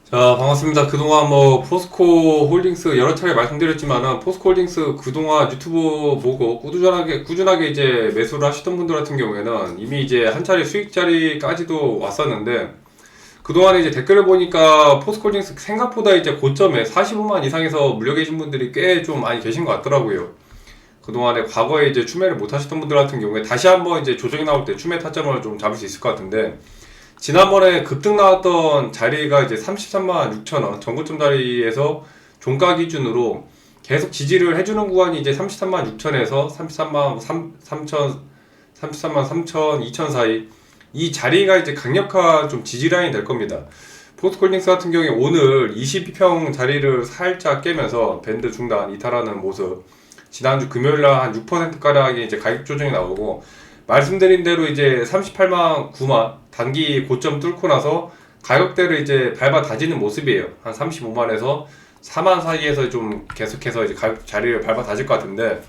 자, 반갑습니다. 그동안 포스코 홀딩스 여러 차례 말씀드렸지만은, 포스코 홀딩스 그동안 유튜브 보고 꾸준하게 이제 매수를 하시던 분들 같은 경우에는 이미 이제 한 차례 수익 자리까지도 왔었는데, 그동안에 이제 댓글을 보니까 포스코 홀딩스 생각보다 이제 고점에 45만 이상에서 물려 계신 분들이 꽤 좀 많이 계신 것 같더라고요. 그동안에 과거에 이제 추매를 못 하셨던 분들 같은 경우에 다시 한번 이제 조정이 나올 때 추매 타점을 좀 잡을 수 있을 것 같은데, 지난번에 급등 나왔던 자리가 이제 33만 6천원 전고점 자리에서 종가 기준으로 계속 지지를 해주는 구간이 이제 33만 6천에서 33만 3천 33만 3천 2천 사이, 이 자리가 이제 강력한 좀 지지라인이 될 겁니다. 포스코홀딩스 같은 경우에 오늘 22평 자리를 살짝 깨면서 밴드 중단 이탈하는 모습, 지난주 금요일날 한 6%가량의 이제 가격 조정이 나오고, 말씀드린 대로 이제 38만 9만 단기 고점 뚫고 나서 가격대를 이제 밟아 다지는 모습이에요. 한 35만에서 4만 사이에서 좀 계속해서 이제 가격 자리를 밟아 다질 것 같은데,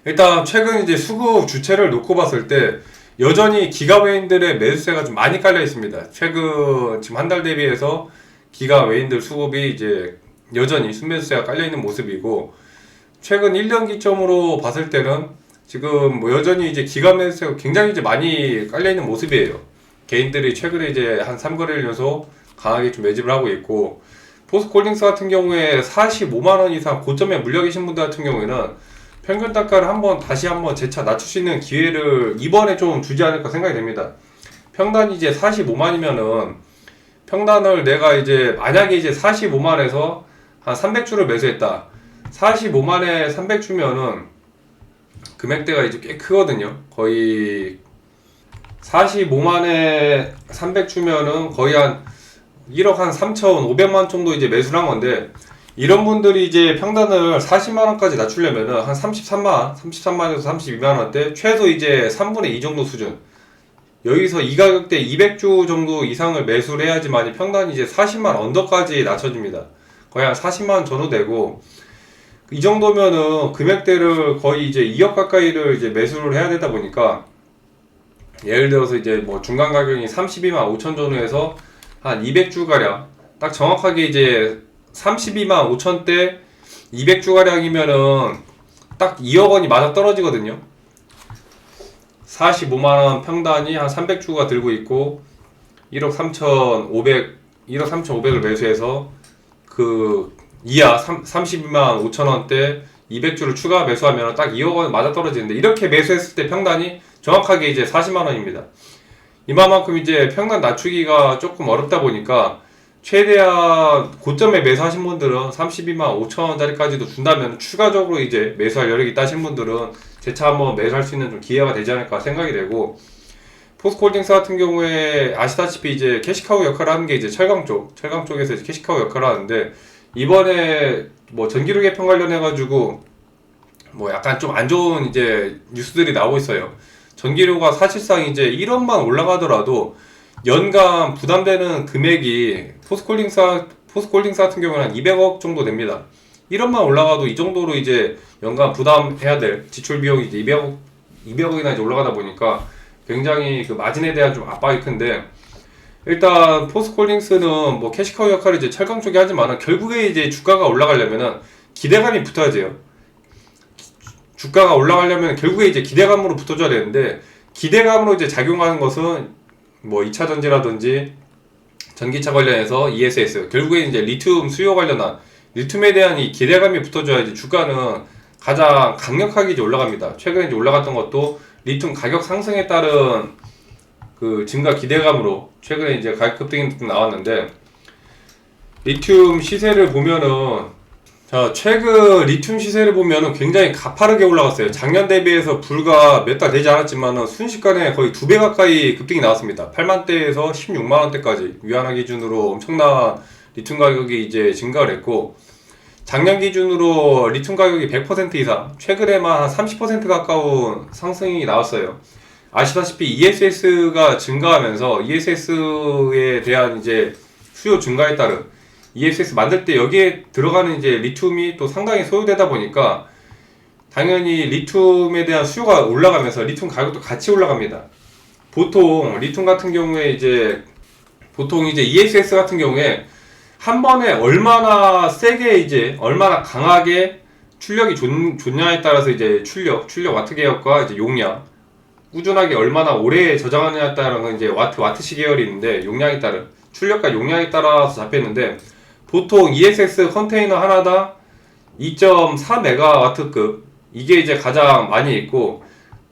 일단 최근 이제 수급 주체를 놓고 봤을 때 여전히 기가 외인들의 매수세가 좀 많이 깔려 있습니다. 최근 지금 한 달 대비해서 기가 외인들 수급이 이제 여전히 순매수세가 깔려 있는 모습이고, 최근 1년 기점으로 봤을 때는 지금 여전히 이제 기관 매수세가 굉장히 이제 많이 깔려 있는 모습이에요. 개인들이 최근에 이제 한 3거래일 연속 강하게 좀 매집을 하고 있고, 포스코홀딩스 같은 경우에 45만원 이상 고점에 물려 계신 분들 같은 경우에는 평균 단가를 다시 한번 재차 낮출 수 있는 기회를 이번에 좀 주지 않을까 생각이 됩니다. 평단이 이제 45만이면은, 평단을 내가 이제 만약에 이제 45만에서 한 300주를 매수했다. 45만에 300주면은 금액대가 이제 꽤 크거든요. 거의 45만에 300주면은 거의 한 1억 한 3,500만 정도 이제 매수를 한 건데, 이런 분들이 이제 평단을 40만원까지 낮추려면은 한 33만에서 32만원대, 최소 이제 3분의 2 정도 수준, 여기서 이 가격대 200주 정도 이상을 매수를 해야지만 평단이 이제 40만 언더까지 낮춰집니다. 거의 한 40만원 전후 되고, 이 정도면은 금액대를 거의 이제 2억 가까이를 이제 매수를 해야 되다 보니까, 예를 들어서 이제 뭐 중간 가격이 32만 5천 전후에서 한 200주 가량, 딱 정확하게 이제 32만 5천대 200주 가량이면은 딱 2억 원이 맞아 떨어지거든요. 45만원 평단이 한 300주가 들고 있고 1억 3,500, 1억 3,500을 매수해서 그 이하 32만 5천원대 200주를 추가 매수하면 딱 2억 원 맞아 떨어지는데, 이렇게 매수했을 때 평단이 정확하게 이제 40만원입니다. 이만큼 이제 평단 낮추기가 조금 어렵다 보니까, 최대한 고점에 매수하신 분들은 32만 5천원짜리까지도 준다면 추가적으로 이제 매수할 여력이 있다 하신 분들은 재차 한번 매수할 수 있는 좀 기회가 되지 않을까 생각이 되고, 포스코홀딩스 같은 경우에 아시다시피 이제 캐시카우 역할을 하는 게 이제 철강 쪽에서 이제 캐시카우 역할을 하는데, 이번에 뭐 전기료 개편 관련해가지고 뭐 약간 좀 안 좋은 이제 뉴스들이 나오고 있어요. 전기료가 사실상 이제 1원만 올라가더라도 연간 부담되는 금액이 포스코홀딩스 같은 경우는 한 200억 정도 됩니다. 1원만 올라가도 이 정도로 이제 연간 부담해야 될 지출 비용이 이제 200억이나 이제 올라가다 보니까 굉장히 그 마진에 대한 좀 압박이 큰데, 일단 포스코홀딩스는 뭐 캐시카우 역할을 이제 철강 쪽에 하지만 결국에 이제 주가가 올라가려면은 기대감이 붙어야 돼요. 주가가 올라가려면 결국에 이제 기대감으로 붙어줘야 되는데, 기대감으로 이제 작용하는 것은 뭐 2차 전지라든지 전기차 관련해서 ESS, 결국에 이제 리튬 수요 관련한 리튬에 대한 이 기대감이 붙어줘야지 주가는 가장 강력하게 이제 올라갑니다. 최근에 이제 올라갔던 것도 리튬 가격 상승에 따른 그 증가 기대감으로 최근에 이제 가격 급등이 나왔는데, 리튬 시세를 보면은, 자, 최근 리튬 시세를 보면은 굉장히 가파르게 올라갔어요. 작년 대비해서 불과 몇 달 되지 않았지만은 순식간에 거의 2배 가까이 급등이 나왔습니다. 8만대에서 16만원대까지 위안화 기준으로 엄청난 리튬 가격이 이제 증가를 했고, 작년 기준으로 리튬 가격이 100% 이상, 최근에만 한 30% 가까운 상승이 나왔어요. 아시다시피 ESS가 증가하면서 ESS에 대한 이제 수요 증가에 따른, ESS 만들 때 여기에 들어가는 이제 리튬이 또 상당히 소요되다 보니까 당연히 리튬에 대한 수요가 올라가면서 리튬 가격도 같이 올라갑니다. 보통 리튬 같은 경우에 이제 보통 이제 ESS 같은 경우에 한 번에 얼마나 세게 이제 얼마나 강하게 출력이 좋냐에 따라서 이제 출력 와트 계열과 이제 용량 꾸준하게 얼마나 오래 저장하느냐에 따라서 이제 와트시 계열이 있는데 용량에 따른 출력과 용량에 따라서 잡혔는데 보통 ESS 컨테이너 하나당 2.4메가와트급 이게 이제 가장 많이 있고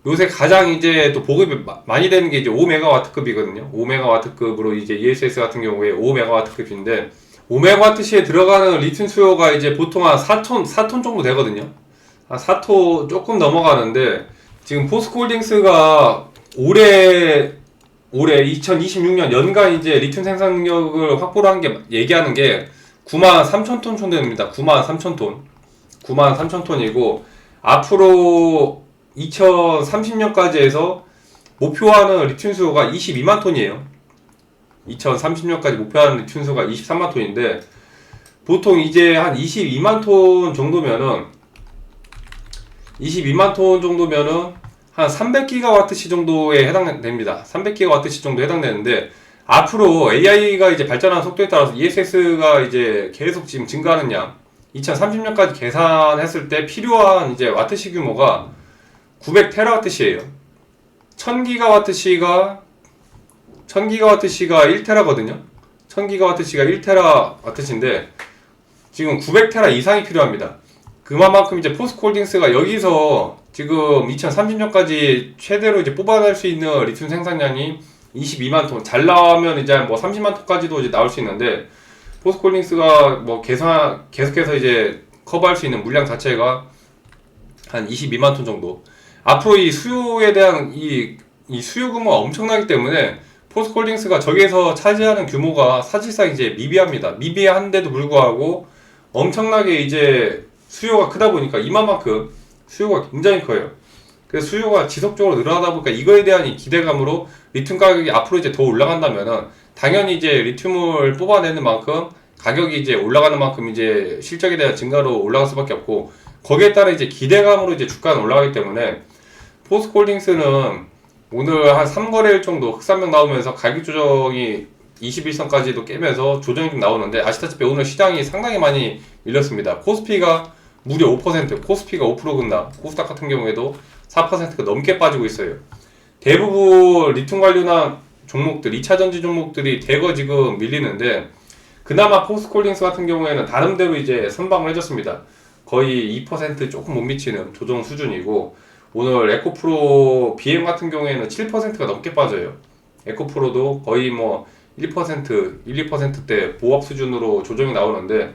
요새 가장 이제 또 보급이 많이 되는 게 이제 5메가와트급이거든요. 5메가와트급으로 이제 ESS 같은 경우에 5메가와트급인데 5메가와트시에 들어가는 리튬 수요가 이제 보통 한 4톤 정도 되거든요. 한 4톤 조금 넘어가는데 지금 포스코홀딩스가 올해 2026년 연간 이제 리튬 생산 능력을 확보를 한 게 얘기하는 게 93,000톤 정도 됩니다. 93,000톤이고 앞으로 2030년까지 해서 목표하는 리튬 수요가 22만 톤이에요. 2030년까지 목표하는 리튬 수요가 23만 톤인데 보통 이제 한 22만 톤 정도면은 한 300기가와트시 정도에 해당됩니다. 300기가와트시 정도 해당되는데 앞으로 AI가 이제 발전하는 속도에 따라서 ESS가 이제 계속 지금 증가하는 양 2030년까지 계산했을 때 필요한 이제 와트시 규모가 900테라와트시예요. 1000기가와트시가 1테라거든요. 1000기가와트시가 1테라와트시인데 지금 900테라 이상이 필요합니다. 그만큼 이제 포스코홀딩스가 여기서 지금 2030년까지 최대로 이제 뽑아낼 수 있는 리튬 생산량이 22만 톤. 잘 나오면 이제 뭐 30만 톤까지도 이제 나올 수 있는데 포스코홀딩스가 뭐 계속해서 이제 커버할 수 있는 물량 자체가 한 22만 톤 정도. 앞으로 이 수요에 대한 이 수요 규모가 엄청나기 때문에 포스코홀딩스가 저기에서 차지하는 규모가 사실상 이제 미비합니다. 미비한데도 불구하고 엄청나게 이제 수요가 크다 보니까 이만큼 수요가 굉장히 커요. 그래서 수요가 지속적으로 늘어나다 보니까 이거에 대한 이 기대감으로 리튬 가격이 앞으로 이제 더 올라간다면은 당연히 이제 리튬을 뽑아내는 만큼 가격이 이제 올라가는 만큼 이제 실적에 대한 증가로 올라갈 수밖에 없고 거기에 따라 이제 기대감으로 이제 주가는 올라가기 때문에 포스코홀딩스는 오늘 한 3거래일 정도 흑산명 나오면서 가격 조정이 21선까지도 깨면서 조정이 좀 나오는데 아시다시피 오늘 시장이 상당히 많이 밀렸습니다. 코스피가 무려 5%, 코스피가 5% 급락, 코스닥 같은 경우에도 4%가 넘게 빠지고 있어요. 대부분 리튬 관련한 종목들, 2차전지 종목들이 대거 지금 밀리는데 그나마 포스코홀딩스 같은 경우에는 나름대로 이제 선방을 해줬습니다. 거의 2% 조금 못 미치는 조정 수준이고 오늘 에코프로 BM 같은 경우에는 7%가 넘게 빠져요. 에코프로도 거의 뭐 1%, 1, 2%대 보합 수준으로 조정이 나오는데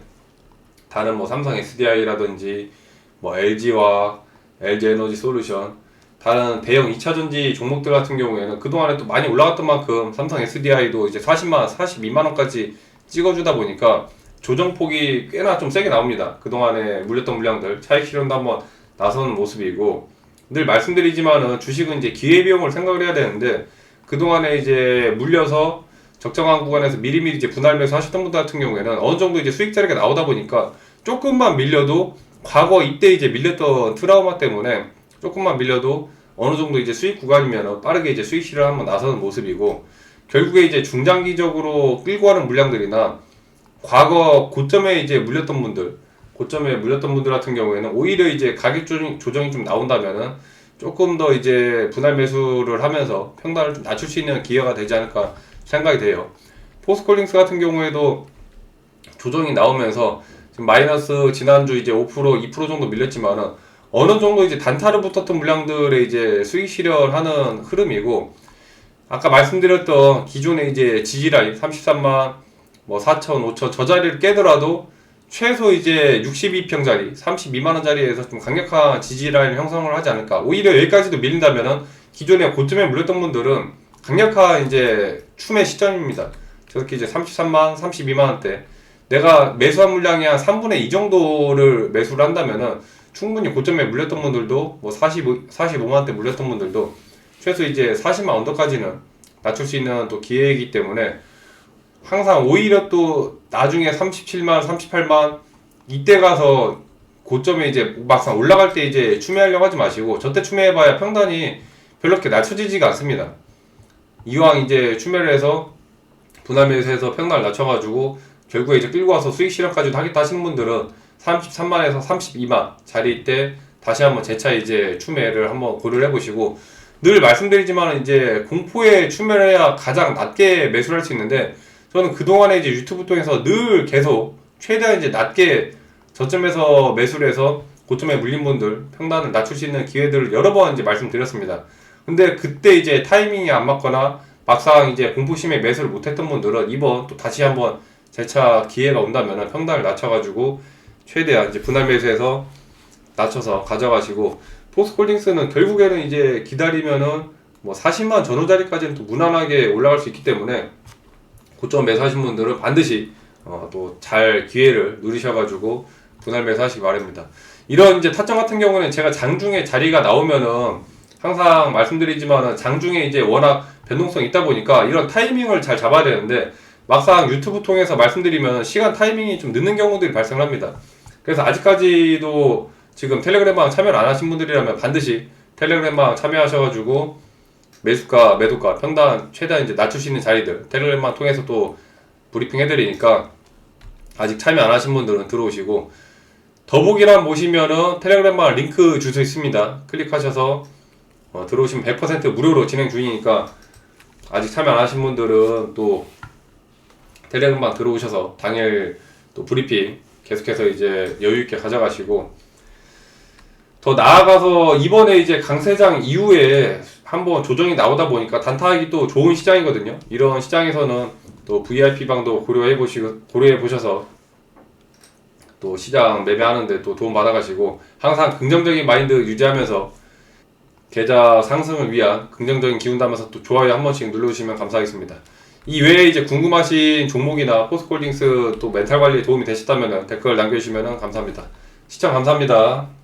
다른 뭐 삼성 SDI라든지 뭐 LG와 LG 에너지 솔루션 다른 대형 2차전지 종목들 같은 경우에는 그동안에 또 많이 올라갔던 만큼 삼성 SDI도 이제 42만원까지 찍어주다 보니까 조정폭이 꽤나 좀 세게 나옵니다. 그동안에 물렸던 물량들 차익 실현도 한번 나서는 모습이고 늘 말씀드리지만은 주식은 이제 기회비용을 생각을 해야 되는데 그동안에 이제 물려서 적정한 구간에서 미리미리 이제 분할 매수 하셨던 분들 같은 경우에는 어느 정도 이제 수익 자리가 나오다 보니까 조금만 밀려도 과거 이때 이제 밀렸던 트라우마 때문에 조금만 밀려도 어느 정도 이제 수익 구간이면 빠르게 이제 수익 실현을 한번 나서는 모습이고 결국에 이제 중장기적으로 끌고 가는 물량들이나 과거 고점에 물렸던 분들 같은 경우에는 오히려 이제 가격 조정이 좀 나온다면은 조금 더 이제 분할 매수를 하면서 평단을 좀 낮출 수 있는 기회가 되지 않을까 생각이 돼요. 포스코홀딩스 같은 경우에도 조정이 나오면서 지금 마이너스 지난주 이제 5%, 2% 정도 밀렸지만은 어느 정도 이제 단타로 붙었던 물량들의 이제 수익 실현하는 흐름이고 아까 말씀드렸던 기존의 이제 지지라인 33만 뭐 4천, 5천 저 자리를 깨더라도 최소 이제 62평짜리 32만원짜리에서 좀 강력한 지지라인을 형성을 하지 않을까. 오히려 여기까지도 밀린다면은 기존에 고점에 물렸던 분들은 강력한 이제 추매 시점입니다. 저렇게 이제 33만, 32만원대 내가 매수한 물량이 한 3분의 2 정도를 매수를 한다면은 충분히 고점에 물렸던 분들도 뭐 45만원대 물렸던 분들도 최소 이제 40만 언더까지는 낮출 수 있는 또 기회이기 때문에 항상 오히려 또 나중에 37만, 38만 이때 가서 고점에 이제 막상 올라갈 때 이제 추매하려고 하지 마시고 저때 추매해봐야 평단이 별로 그렇게 낮춰지지가 않습니다. 이왕 이제 추매를 해서 분할 매수해서 평단을 낮춰가지고 결국에 이제 끌고 와서 수익 실현까지도 하겠다 하시는 분들은 33만에서 32만 자리 때 다시 한번 재차 이제 추매를 한번 고려를 해보시고, 늘 말씀드리지만 이제 공포에 추매를 해야 가장 낮게 매수를 할 수 있는데, 저는 그동안에 이제 유튜브 통해서 늘 계속 최대한 이제 낮게 저점에서 매수를 해서 고점에 물린 분들 평단을 낮출 수 있는 기회들을 여러 번 이제 말씀드렸습니다. 근데 그때 이제 타이밍이 안 맞거나 막상 이제 공포심에 매수를 못했던 분들은 이번 또 다시 한번 재차 기회가 온다면 평단을 낮춰가지고 최대한 이제 분할 매수해서 낮춰서 가져가시고, 포스코홀딩스는 결국에는 이제 기다리면은 뭐 40만 전후자리까지는 또 무난하게 올라갈 수 있기 때문에 고점 매수하신 분들은 반드시 또 잘 기회를 누리셔가지고 분할 매수하시기 바랍니다. 이런 이제 타점 같은 경우는 제가 장중에 자리가 나오면은 항상 말씀드리지만은 장중에 이제 워낙 변동성이 있다 보니까 이런 타이밍을 잘 잡아야 되는데, 막상 유튜브 통해서 말씀드리면 시간 타이밍이 좀 늦는 경우들이 발생합니다. 그래서 아직까지도 지금 텔레그램방 참여를 안 하신 분들이라면 반드시 텔레그램방 참여하셔가지고 매수가, 매도가, 평단 최대한 이제 낮출 수 있는 자리들 텔레그램방 통해서 또 브리핑 해드리니까 아직 참여 안 하신 분들은 들어오시고, 더보기란 보시면은 텔레그램방 링크 주소 있습니다. 클릭하셔서 들어오시면 100% 무료로 진행 중이니까 아직 참여 안 하신 분들은 또 텔레그램방 들어오셔서 당일 또 브리핑 계속해서 이제 여유있게 가져가시고, 더 나아가서 이번에 이제 강세장 이후에 한번 조정이 나오다 보니까 단타하기 또 좋은 시장이거든요. 이런 시장에서는 또 VIP방도 고려해 보셔서 또 시장 매매하는데 또 도움 받아가시고, 항상 긍정적인 마인드 유지하면서 계좌 상승을 위한 긍정적인 기운 담아서 또 좋아요 한 번씩 눌러주시면 감사하겠습니다. 이 외에 이제 궁금하신 종목이나 포스코홀딩스 또 멘탈 관리에 도움이 되셨다면 댓글 남겨주시면 감사합니다. 시청 감사합니다.